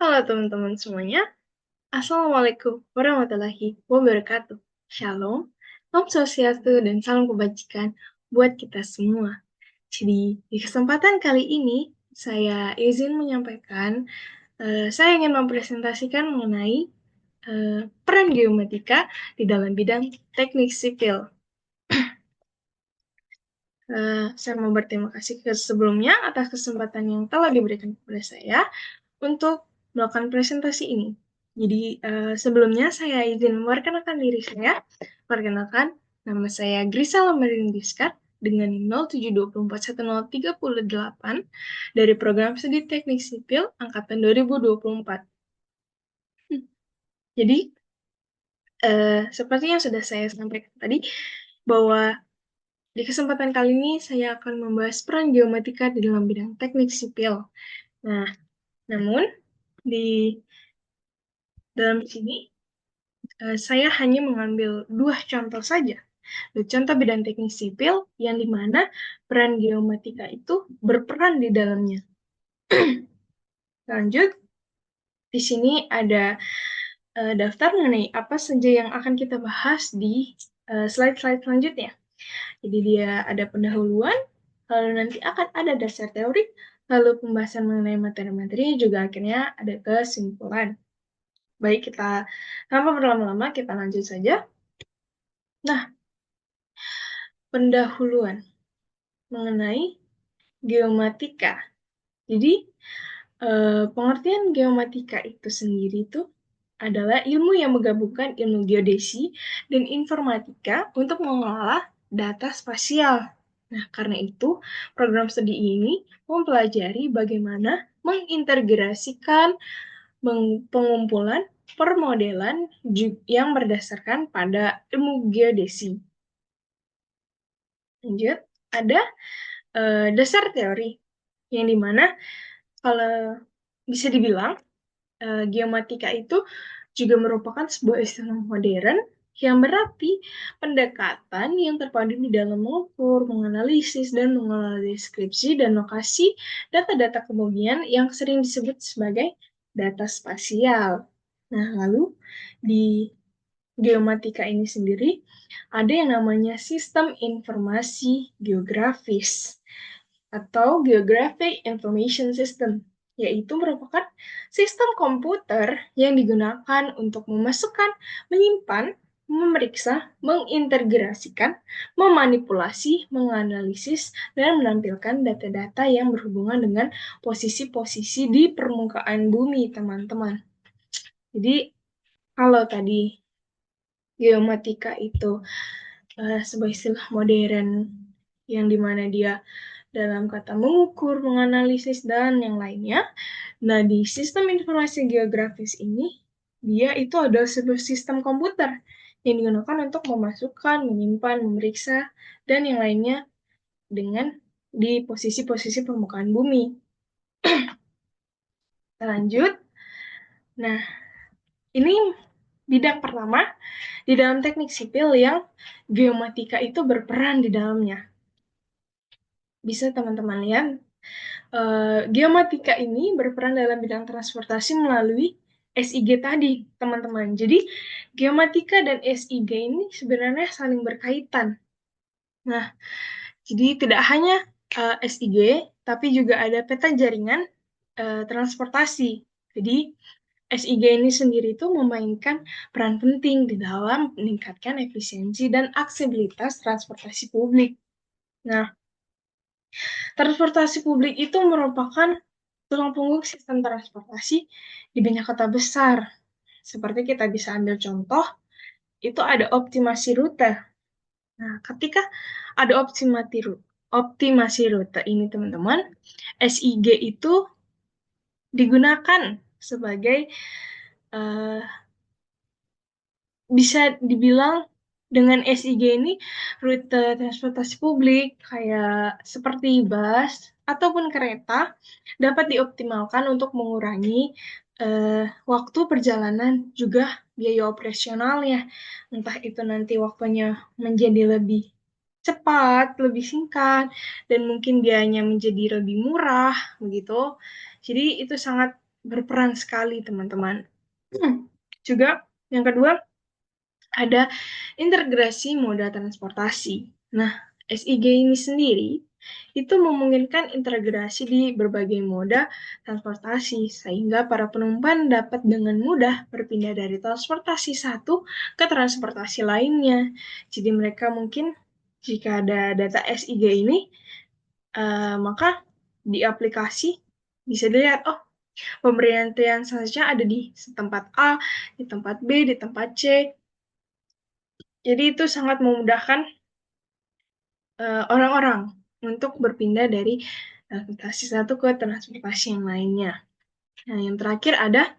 Halo teman-teman semuanya, Assalamualaikum warahmatullahi wabarakatuh. Shalom, Om Swastiastu, dan salam kebajikan buat kita semua. Jadi, di kesempatan kali ini, saya izin menyampaikan, saya ingin mempresentasikan mengenai peran geomatika di dalam bidang teknik sipil. Saya mau berterima kasih sebelumnya atas kesempatan yang telah diberikan kepada saya untuk melakukan presentasi ini. Jadi sebelumnya saya izin memperkenalkan diri saya. Perkenalkan, nama saya Grisa Lamarin Diskar dengan 07241038 dari Program Studi Teknik Sipil Angkatan 2024. Jadi, seperti yang sudah saya sampaikan tadi, bahwa di kesempatan kali ini saya akan membahas peran geomatika di dalam bidang teknik sipil. Nah, namun di dalam sini saya hanya mengambil dua contoh saja. Dua contoh bidang teknik sipil yang dimana peran geomatika itu berperan di dalamnya. Lanjut, di sini ada daftar mengenai apa saja yang akan kita bahas di slide-slide selanjutnya. Jadi dia ada pendahuluan, lalu nanti akan ada dasar teori, lalu pembahasan mengenai materi-materi, juga akhirnya ada kesimpulan. Baik, kita tanpa berlama-lama, kita lanjut saja. Nah, pendahuluan mengenai geomatika. Jadi, pengertian geomatika itu sendiri itu adalah ilmu yang menggabungkan ilmu geodesi dan informatika untuk mengolah data spasial. Nah, karena itu, program studi ini mempelajari bagaimana mengintegrasikan pengumpulan permodelan yang berdasarkan pada ilmu geodesi. Lanjut, ada dasar teori, yang dimana kalau bisa dibilang geomatika itu juga merupakan sebuah istilah modern yang berarti pendekatan yang terpadu di dalam mengukur, menganalisis, dan mengelola deskripsi dan lokasi data-data kebumian yang sering disebut sebagai data spasial. Nah, lalu di geomatika ini sendiri ada yang namanya sistem informasi geografis atau Geographic Information System, yaitu merupakan sistem komputer yang digunakan untuk memasukkan, menyimpan, memeriksa, mengintegrasikan, memanipulasi, menganalisis, dan menampilkan data-data yang berhubungan dengan posisi-posisi di permukaan bumi, teman-teman. Jadi, kalau tadi geomatika itu sebuah istilah modern yang dimana dia dalam kata mengukur, menganalisis, dan yang lainnya. Nah, di sistem informasi geografis ini, dia itu adalah sebuah sistem komputer yang digunakan untuk memasukkan, menyimpan, memeriksa, dan yang lainnya dengan di posisi-posisi permukaan bumi. Kita lanjut. Nah, ini bidang pertama di dalam teknik sipil yang geomatika itu berperan di dalamnya. Bisa teman-teman lihat, geomatika ini berperan dalam bidang transportasi melalui SIG tadi, teman-teman. Jadi, geomatika dan SIG ini sebenarnya saling berkaitan. Nah, jadi tidak hanya SIG, tapi juga ada peta jaringan transportasi. Jadi, SIG ini sendiri itu memainkan peran penting di dalam meningkatkan efisiensi dan aksesibilitas transportasi publik. Nah, transportasi publik itu merupakan tulang punggung sistem transportasi di banyak kota besar. Seperti kita bisa ambil contoh, itu ada optimasi rute. Nah, ketika ada optimasi rute ini, teman-teman, SIG itu digunakan sebagai bisa dibilang dengan SIG ini rute transportasi publik kayak seperti bus ataupun kereta dapat dioptimalkan untuk mengurangi waktu perjalanan juga biaya operasionalnya. Entah itu nanti waktunya menjadi lebih cepat, lebih singkat, dan mungkin biayanya menjadi lebih murah, begitu. Jadi itu sangat berperan sekali, teman-teman. Juga yang kedua, ada integrasi moda transportasi. Nah, SIG ini sendiri itu memungkinkan integrasi di berbagai moda transportasi, sehingga para penumpang dapat dengan mudah berpindah dari transportasi satu ke transportasi lainnya. Jadi mereka mungkin jika ada data SIG ini, maka di aplikasi bisa dilihat, oh, pemberhentian selanjutnya ada di tempat A, di tempat B, di tempat C. Jadi itu sangat memudahkan orang-orang untuk berpindah dari transportasi satu ke transportasi yang lainnya. Nah, yang terakhir ada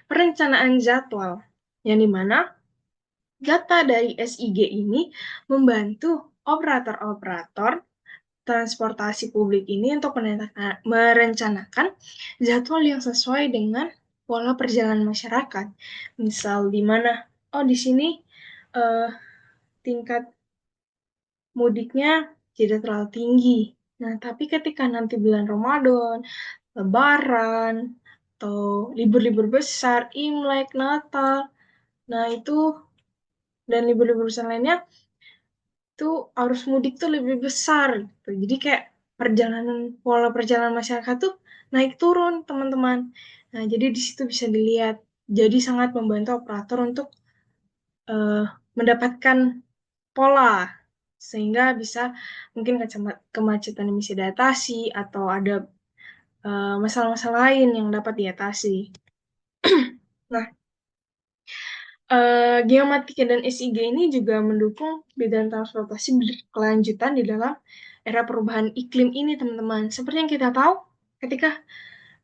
perencanaan jadwal, yang dimana data dari SIG ini membantu operator-operator transportasi publik ini untuk merencanakan jadwal yang sesuai dengan pola perjalanan masyarakat. Misal di mana, oh di sini uh, tingkat mudiknya tidak terlalu tinggi. Nah, tapi ketika nanti bulan Ramadan, Lebaran, atau libur-libur besar, Imlek, Natal, nah itu dan libur-libur besar lainnya, itu arus mudik tuh lebih besar gitu. Jadi kayak pola perjalanan masyarakat tuh naik turun, teman-teman. Nah, jadi di situ bisa dilihat. Jadi sangat membantu operator untuk uh, mendapatkan pola sehingga bisa mungkin kemacetan yang bisa diatasi atau ada masalah-masalah lain yang dapat diatasi. Nah, geomatika dan SIG ini juga mendukung bidang transportasi berkelanjutan di dalam era perubahan iklim ini, teman-teman. Seperti yang kita tahu, ketika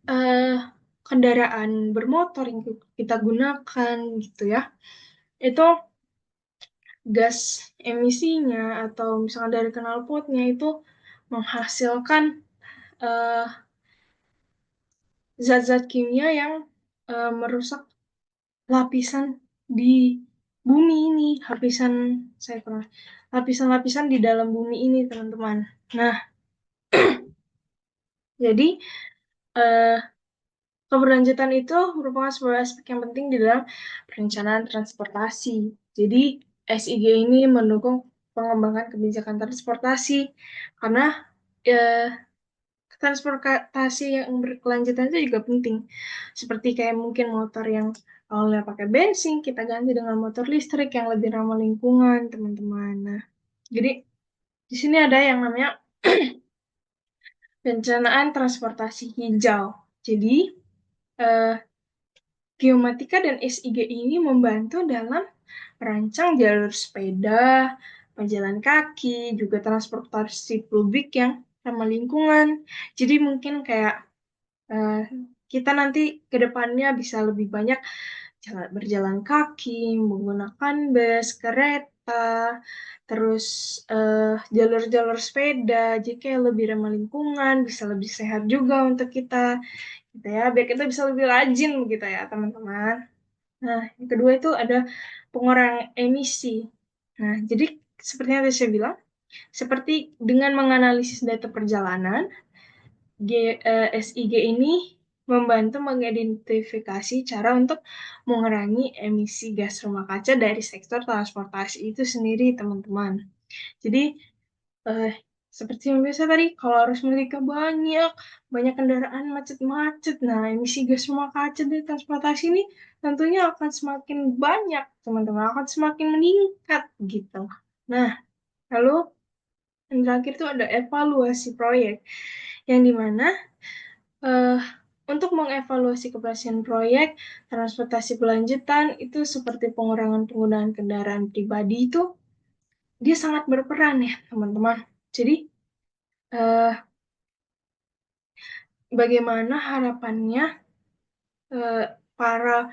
uh, kendaraan bermotor yang kita gunakan gitu ya, itu gas emisinya atau misalnya dari knalpotnya itu menghasilkan uh, zat-zat kimia yang merusak lapisan di bumi ini, lapisan-lapisan di dalam bumi ini, teman-teman. Nah, jadi uh, keberlanjutan itu merupakan sebuah aspek yang penting di dalam perencanaan transportasi. Jadi SIG ini mendukung pengembangan kebijakan transportasi karena uh, transportasi yang berkelanjutan itu juga penting. Seperti kayak mungkin motor yang awalnya pakai bensin, kita ganti dengan motor listrik yang lebih ramah lingkungan, teman-teman. Nah, jadi di sini ada yang namanya perencanaan transportasi hijau. Jadi, eh, geomatika dan SIG ini membantu dalam merancang jalur sepeda, pejalan kaki, juga transportasi publik yang ramah lingkungan. Jadi mungkin kayak kita nanti ke depannya bisa lebih banyak berjalan kaki, menggunakan bus, kereta, terus jalur-jalur sepeda, jadi kayak lebih ramah lingkungan, bisa lebih sehat juga untuk kita, gitu ya, biar kita bisa lebih rajin begitu ya, teman-teman. Nah, yang kedua itu ada pengurangan emisi. Nah, jadi seperti yang tadi saya bilang, seperti dengan menganalisis data perjalanan, SIG ini membantu mengidentifikasi cara untuk mengurangi emisi gas rumah kaca dari sektor transportasi itu sendiri, teman-teman. Jadi, eh, seperti yang biasa tadi, kalau arus mudik banyak, banyak kendaraan macet-macet, nah emisi gas rumah kaca dari transportasi ini tentunya akan semakin banyak, teman-teman, akan semakin meningkat gitu. Nah, lalu yang terakhir itu ada evaluasi proyek, yang dimana uh, untuk mengevaluasi keberhasilan proyek transportasi berkelanjutan itu seperti pengurangan penggunaan kendaraan pribadi itu dia sangat berperan ya, teman-teman. Jadi uh, bagaimana harapannya para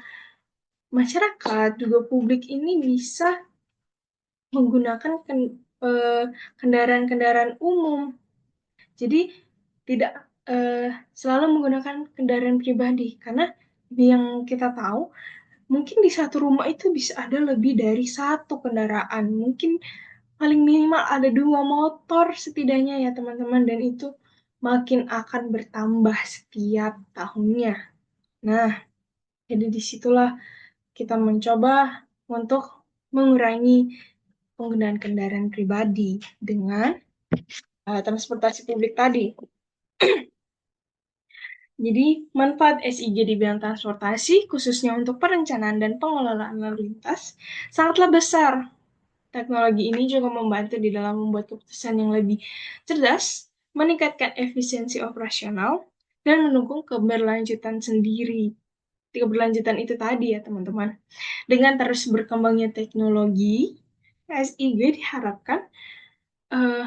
masyarakat juga publik ini bisa menggunakan kendaraan-kendaraan umum. Jadi tidak selalu menggunakan kendaraan pribadi karena yang kita tahu mungkin di satu rumah itu bisa ada lebih dari satu kendaraan. Mungkin paling minimal ada 2 motor setidaknya ya, teman-teman. Dan itu makin akan bertambah setiap tahunnya. Nah, jadi disitulah kita mencoba untuk mengurangi penggunaan kendaraan pribadi dengan transportasi publik tadi. Jadi, manfaat SIG di bidang transportasi, khususnya untuk perencanaan dan pengelolaan lalu lintas, sangatlah besar. Teknologi ini juga membantu di dalam membuat keputusan yang lebih cerdas, meningkatkan efisiensi operasional, dan mendukung keberlanjutan sendiri. Keberlanjutan itu tadi ya teman-teman. Dengan terus berkembangnya teknologi, SIG diharapkan uh,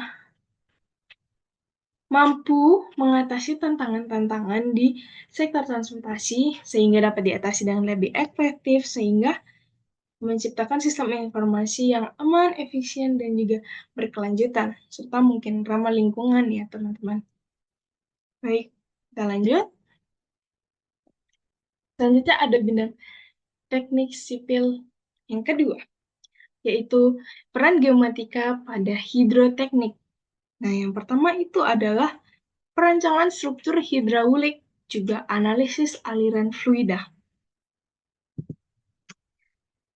mampu mengatasi tantangan-tantangan di sektor transportasi sehingga dapat diatasi dengan lebih efektif sehingga menciptakan sistem informasi yang aman, efisien, dan juga berkelanjutan serta mungkin ramah lingkungan ya teman-teman. Baik, kita lanjut. Selanjutnya ada bidang teknik sipil yang kedua, yaitu peran geomatika pada hidroteknik. Nah, yang pertama itu adalah perancangan struktur hidraulik, juga analisis aliran fluida.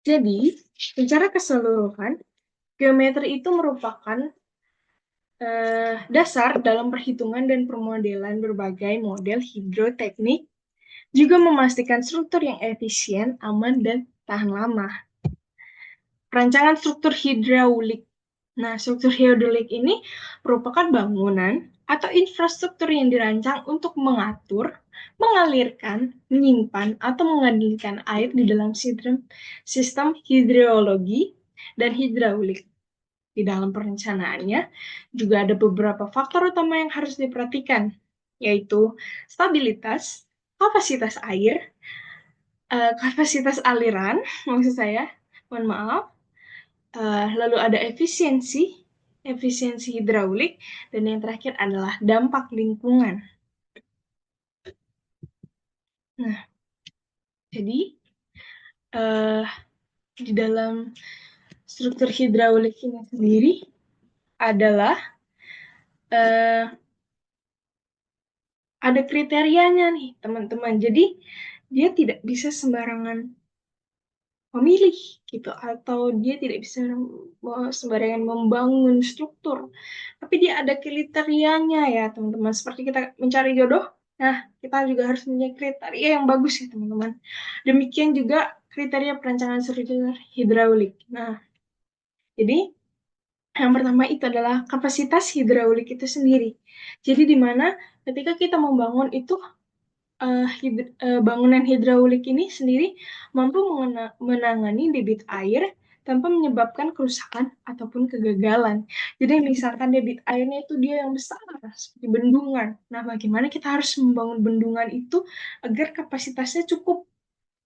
Jadi, secara keseluruhan, geometri itu merupakan dasar dalam perhitungan dan permodelan berbagai model hidroteknik, juga memastikan struktur yang efisien, aman, dan tahan lama. Perancangan struktur hidraulik. Nah, struktur hidraulik ini merupakan bangunan atau infrastruktur yang dirancang untuk mengatur, mengalirkan, menyimpan, atau mengendalikan air di dalam sistem hidrologi dan hidraulik. Di dalam perencanaannya juga ada beberapa faktor utama yang harus diperhatikan, yaitu stabilitas, kapasitas air, kapasitas aliran, maksud saya, mohon maaf, lalu ada efisiensi hidraulik, dan yang terakhir adalah dampak lingkungan. Nah, jadi uh, di dalam struktur hidraulik ini sendiri adalah uh, ada kriterianya nih, teman-teman. Jadi, dia tidak bisa sembarangan memilih gitu atau dia tidak bisa sembarangan membangun struktur. Tapi dia ada kriterianya ya, teman-teman. Seperti kita mencari jodoh, nah, kita juga harus punya kriteria yang bagus ya, teman-teman. Demikian juga kriteria perancangan struktur hidraulik. Nah, jadi yang pertama itu adalah kapasitas hidraulik itu sendiri. Jadi di mana ketika kita membangun itu bangunan hidraulik ini sendiri mampu menangani debit air tanpa menyebabkan kerusakan ataupun kegagalan. Jadi misalkan debit airnya itu dia yang besar, seperti bendungan. Nah, bagaimana kita harus membangun bendungan itu agar kapasitasnya cukup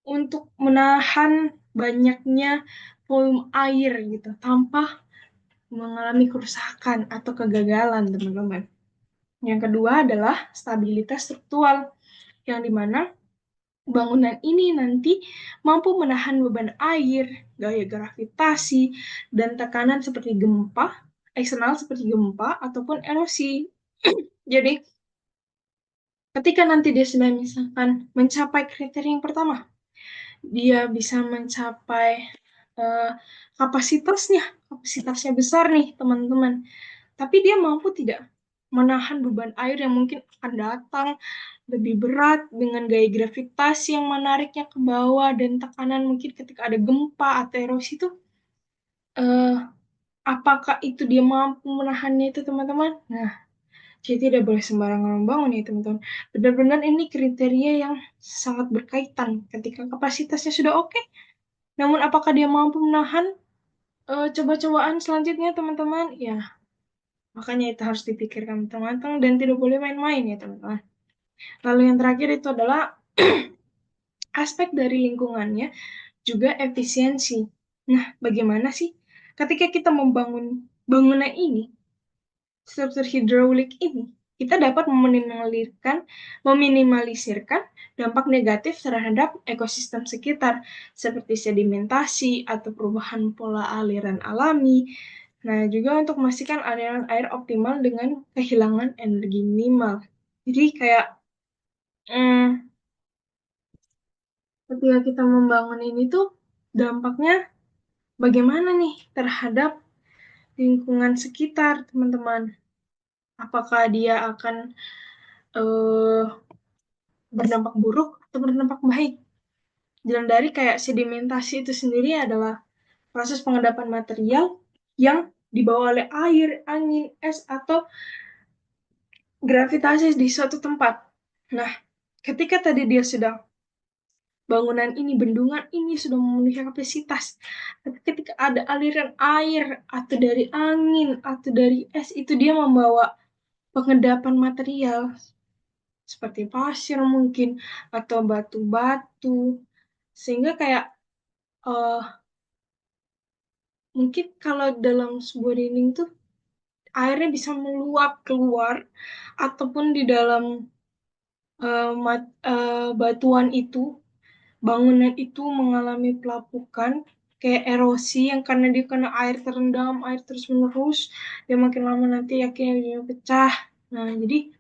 untuk menahan banyaknya volume air gitu, tanpa mengalami kerusakan atau kegagalan, teman-teman. Yang kedua adalah stabilitas struktural, yang dimana bangunan ini nanti mampu menahan beban air, gaya gravitasi, dan tekanan seperti gempa, eksternal seperti gempa, ataupun erosi. Jadi, ketika nanti dia sudah misalkan mencapai kriteria yang pertama, dia bisa mencapai uh, kapasitasnya besar nih, teman-teman. Tapi dia mampu tidak menahan beban air yang mungkin akan datang lebih berat dengan gaya gravitasi yang menariknya ke bawah dan tekanan mungkin ketika ada gempa atau erosi itu eh, apakah itu dia mampu menahannya itu teman-teman? Nah, jadi tidak boleh sembarangan membangun ya teman-teman. Benar-benar ini kriteria yang sangat berkaitan ketika kapasitasnya sudah oke. Namun apakah dia mampu menahan coba-cobaan selanjutnya teman-teman? Ya, makanya itu harus dipikirkan matang-matang dan tidak boleh main-main ya teman-teman. Lalu yang terakhir itu adalah aspek dari lingkungannya, juga efisiensi. Nah, bagaimana sih ketika kita membangun bangunan ini, struktur hidraulik ini, kita dapat meminimalisirkan dampak negatif terhadap ekosistem sekitar, seperti sedimentasi atau perubahan pola aliran alami. Nah, juga untuk memastikan aliran air optimal dengan kehilangan energi minimal. Jadi kayak hmm, ketika kita membangun ini tuh dampaknya bagaimana nih terhadap lingkungan sekitar, teman-teman? Apakah dia akan eh, berdampak buruk atau berdampak baik? Dan dari kayak sedimentasi itu sendiri adalah proses pengendapan material yang dibawa oleh air, angin, es, atau gravitasi di suatu tempat. Nah, ketika tadi dia sudah bangunan ini, bendungan ini sudah memenuhi kapasitas. Tapi ketika ada aliran air, atau dari angin, atau dari es, itu dia membawa pengendapan material, seperti pasir mungkin, atau batu-batu. Sehingga kayak, uh, mungkin kalau dalam sebuah dinding tuh, airnya bisa meluap keluar, ataupun di dalam batuan itu, bangunan itu mengalami pelapukan, kayak erosi yang karena dia kena air terendam, air terus menerus, dia makin lama nanti akhirnya dia pecah. Nah, jadi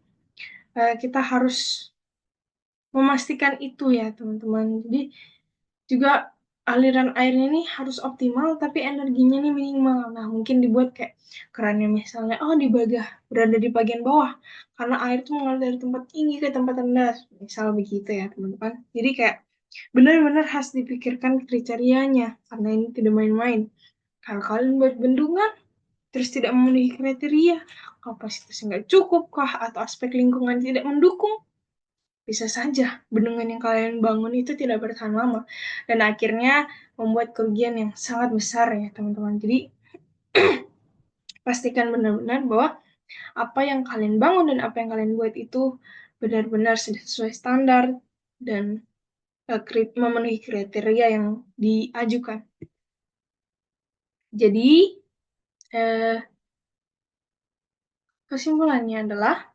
kita harus memastikan itu ya teman-teman. Jadi juga aliran airnya ini harus optimal tapi energinya ini minimal. Nah, mungkin dibuat kayak kerannya misalnya, oh berada di bagian bawah karena air itu mengalir dari tempat tinggi ke tempat rendah. Misal begitu ya teman-teman. Jadi kayak benar-benar harus dipikirkan kriterianya karena ini tidak main-main. Kalau kalian buat bendungan terus tidak memenuhi kriteria, kapasitasnya nggak cukup kah atau aspek lingkungan tidak mendukung, bisa saja bendungan yang kalian bangun itu tidak bertahan lama dan akhirnya membuat kerugian yang sangat besar ya teman-teman. Jadi pastikan benar-benar bahwa apa yang kalian bangun dan apa yang kalian buat itu benar-benar sesuai standar dan memenuhi kriteria yang diajukan. Jadi eh, kesimpulannya adalah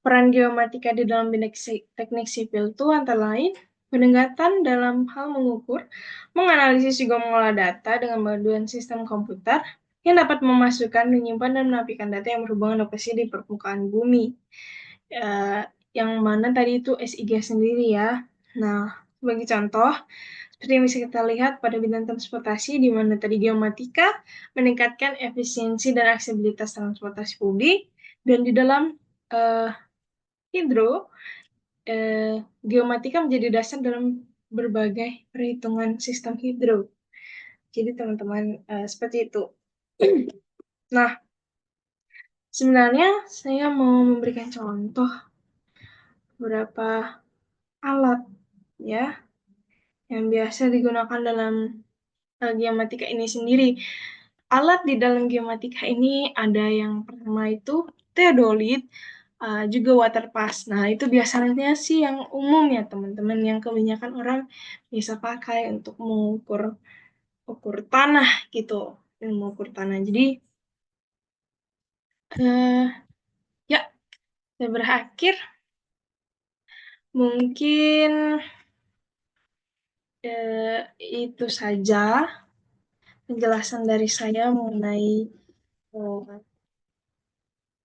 peran geomatika di dalam teknik sipil itu antara lain pendekatan dalam hal mengukur, menganalisis juga mengolah data dengan bantuan sistem komputer yang dapat memasukkan, menyimpan, dan menampilkan data yang berhubungan lokasi di permukaan bumi. Eh, yang mana tadi itu SIG sendiri ya. Nah, sebagai contoh, seperti yang bisa kita lihat pada bidang transportasi, di mana tadi geomatika meningkatkan efisiensi dan aksesibilitas transportasi publik, dan di dalam uh, hidro, geomatika menjadi dasar dalam berbagai perhitungan sistem hidro. Jadi teman-teman, seperti itu. Nah, sebenarnya saya mau memberikan contoh beberapa alat ya yang biasa digunakan dalam geomatika ini sendiri. Alat di dalam geomatika ini ada yang pertama itu theodolit, juga water pass. Nah, itu biasanya sih yang umum ya teman-teman, yang kebanyakan orang bisa pakai untuk mengukur ukur tanah gitu, dan mengukur tanah. Jadi ya, saya berakhir. Mungkin itu saja penjelasan dari saya mengenai eh,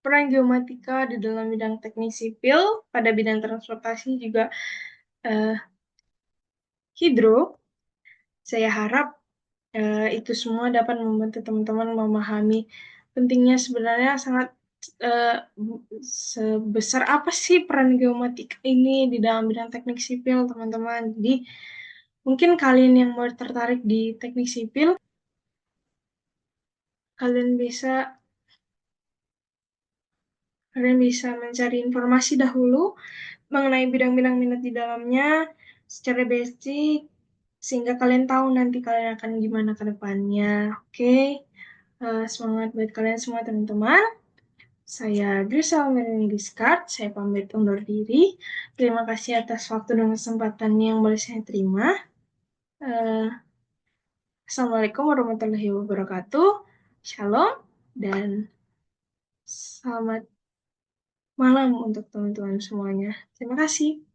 peran geomatika di dalam bidang teknik sipil, pada bidang transportasi juga eh, hidro. Saya harap itu semua dapat membantu teman-teman memahami pentingnya sebenarnya sangat eh, sebesar apa sih peran geomatika ini di dalam bidang teknik sipil, teman-teman. Jadi mungkin kalian yang mau tertarik di teknik sipil, kalian bisa kalian bisa mencari informasi dahulu mengenai bidang-bidang minat di dalamnya secara basic, sehingga kalian tahu nanti kalian akan gimana ke depannya. Oke, semangat buat kalian semua teman-teman. Saya Grisel Merini Giscard, saya pamit undur diri. Terima kasih atas waktu dan kesempatan yang boleh saya terima. Eh, Assalamualaikum warahmatullahi wabarakatuh. Shalom dan selamat malam untuk teman-teman semuanya. Terima kasih.